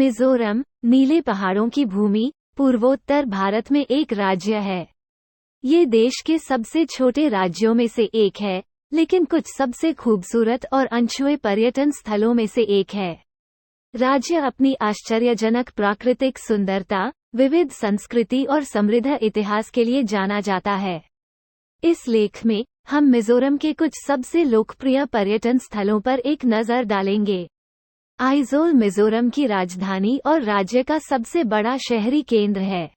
मिजोरम, नीले पहाड़ों की भूमि, पूर्वोत्तर भारत में एक राज्य है। ये देश के सबसे छोटे राज्यों में से एक है, लेकिन कुछ सबसे खूबसूरत और अनछुए पर्यटन स्थलों में से एक है। राज्य अपनी आश्चर्यजनक प्राकृतिक सुंदरता, विविध संस्कृति और समृद्ध इतिहास के लिए जाना जाता है। इस लेख में हम मिजोरम के कुछ सबसे लोकप्रिय पर्यटन स्थलों पर एक नज़र डालेंगे। आइजोल मिजोरम की राजधानी और राज्य का सबसे बड़ा शहरी केंद्र है।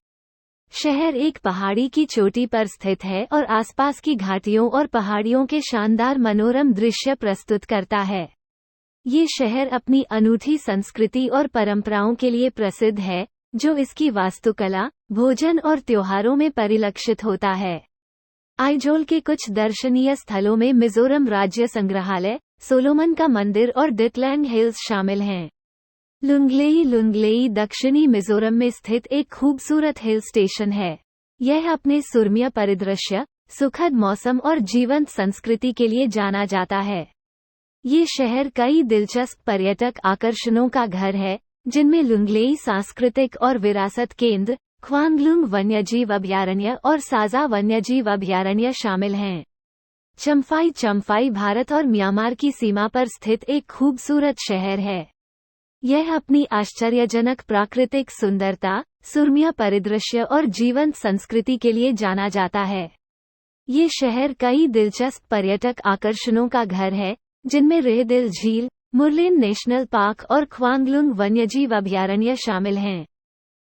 शहर एक पहाड़ी की चोटी पर स्थित है और आसपास की घाटियों और पहाड़ियों के शानदार मनोरम दृश्य प्रस्तुत करता है। ये शहर अपनी अनूठी संस्कृति और परंपराओं के लिए प्रसिद्ध है, जो इसकी वास्तुकला, भोजन और त्योहारों में परिलक्षित होता है। आइजोल के कुछ दर्शनीय स्थलों में मिजोरम राज्य संग्रहालय, सोलोमन का मंदिर और डिटलैंग हिल्स शामिल हैं। लुंगलेई दक्षिणी मिजोरम में स्थित एक खूबसूरत हिल स्टेशन है। यह अपने सुरम्य परिदृश्य, सुखद मौसम और जीवंत संस्कृति के लिए जाना जाता है। ये शहर कई दिलचस्प पर्यटक आकर्षणों का घर है, जिनमें लुंगलेई सांस्कृतिक और विरासत केंद्र, ख्वांगलुंग वन्यजीव अभयारण्य और साजा वन्यजीव अभयारण्य शामिल हैं। चम्फाई भारत और म्यांमार की सीमा पर स्थित एक खूबसूरत शहर है। यह अपनी आश्चर्यजनक प्राकृतिक सुंदरता, सुरम्य परिदृश्य और जीवंत संस्कृति के लिए जाना जाता है। ये शहर कई दिलचस्प पर्यटक आकर्षणों का घर है, जिनमें रेहदिल झील, मुरलेन नेशनल पार्क और ख्वांगलुंग वन्यजीव अभयारण्य शामिल हैं।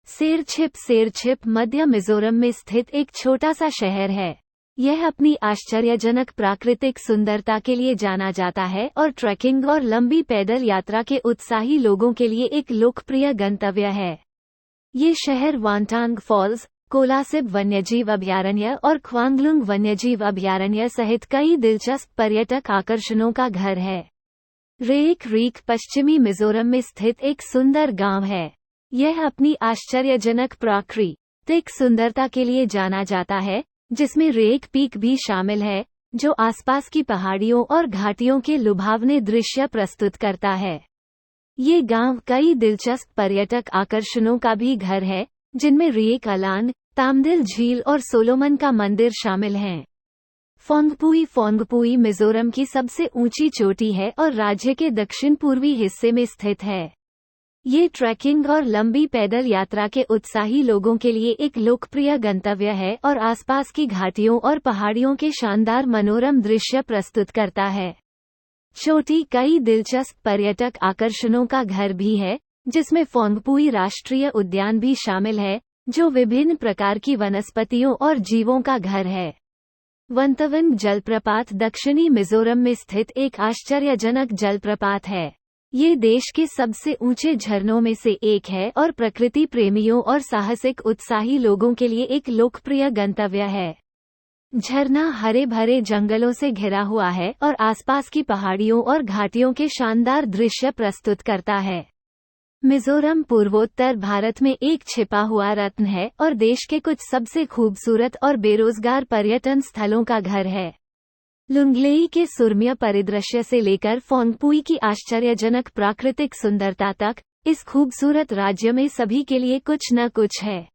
सेरछिप मध्य मिजोरम में स्थित एक छोटा सा शहर है। यह अपनी आश्चर्यजनक प्राकृतिक सुंदरता के लिए जाना जाता है और ट्रैकिंग और लंबी पैदल यात्रा के उत्साही लोगों के लिए एक लोकप्रिय गंतव्य है। ये शहर वांटांग फॉल्स, कोलासिब वन्यजीव अभयारण्य और ख्वांगलुंग वन्यजीव अभयारण्य सहित कई दिलचस्प पर्यटक आकर्षणों का घर है। रेक रीक पश्चिमी मिजोरम में स्थित एक सुंदर गांव है। यह अपनी आश्चर्यजनक प्राकृतिक सुंदरता के लिए जाना जाता है, जिसमें रेक पीक भी शामिल है, जो आसपास की पहाड़ियों और घाटियों के लुभावने दृश्य प्रस्तुत करता है। ये गांव कई दिलचस्प पर्यटक आकर्षणों का भी घर है, जिनमें रेक अलान, तामदिल झील और सोलोमन का मंदिर शामिल हैं। फोंगपुई मिजोरम की सबसे ऊंची चोटी है और राज्य के दक्षिण पूर्वी हिस्से में स्थित है। ये ट्रैकिंग और लंबी पैदल यात्रा के उत्साही लोगों के लिए एक लोकप्रिय गंतव्य है और आसपास की घाटियों और पहाड़ियों के शानदार मनोरम दृश्य प्रस्तुत करता है। चोटी कई दिलचस्प पर्यटक आकर्षणों का घर भी है, जिसमें फोंगपुई राष्ट्रीय उद्यान भी शामिल है, जो विभिन्न प्रकार की वनस्पतियों और जीवों का घर है। वंतवन जलप्रपात दक्षिणी मिजोरम में स्थित एक आश्चर्यजनक जलप्रपात है। ये देश के सबसे ऊंचे झरनों में से एक है और प्रकृति प्रेमियों और साहसिक उत्साही लोगों के लिए एक लोकप्रिय गंतव्य है। झरना हरे भरे जंगलों से घिरा हुआ है और आसपास की पहाड़ियों और घाटियों के शानदार दृश्य प्रस्तुत करता है। मिजोरम पूर्वोत्तर भारत में एक छिपा हुआ रत्न है और देश के कुछ सबसे खूबसूरत और बेरोजगार पर्यटन स्थलों का घर है। लुंगलेई के सुरम्य परिदृश्य से लेकर फोंगपुई की आश्चर्यजनक प्राकृतिक सुंदरता तक, इस खूबसूरत राज्य में सभी के लिए कुछ न कुछ है।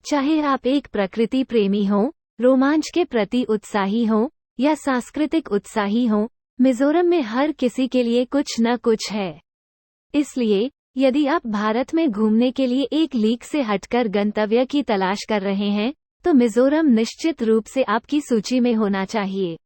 चाहे आप एक प्रकृति प्रेमी हों, रोमांच के प्रति उत्साही हों, या सांस्कृतिक उत्साही हों, मिजोरम में हर किसी के लिए कुछ न कुछ है। इसलिए, यदि आप भारत में घूमने के लिए एक लीक से हटकर गंतव्य की तलाश कर रहे हैं, तो मिजोरम निश्चित रूप से आपकी सूची में होना चाहिए।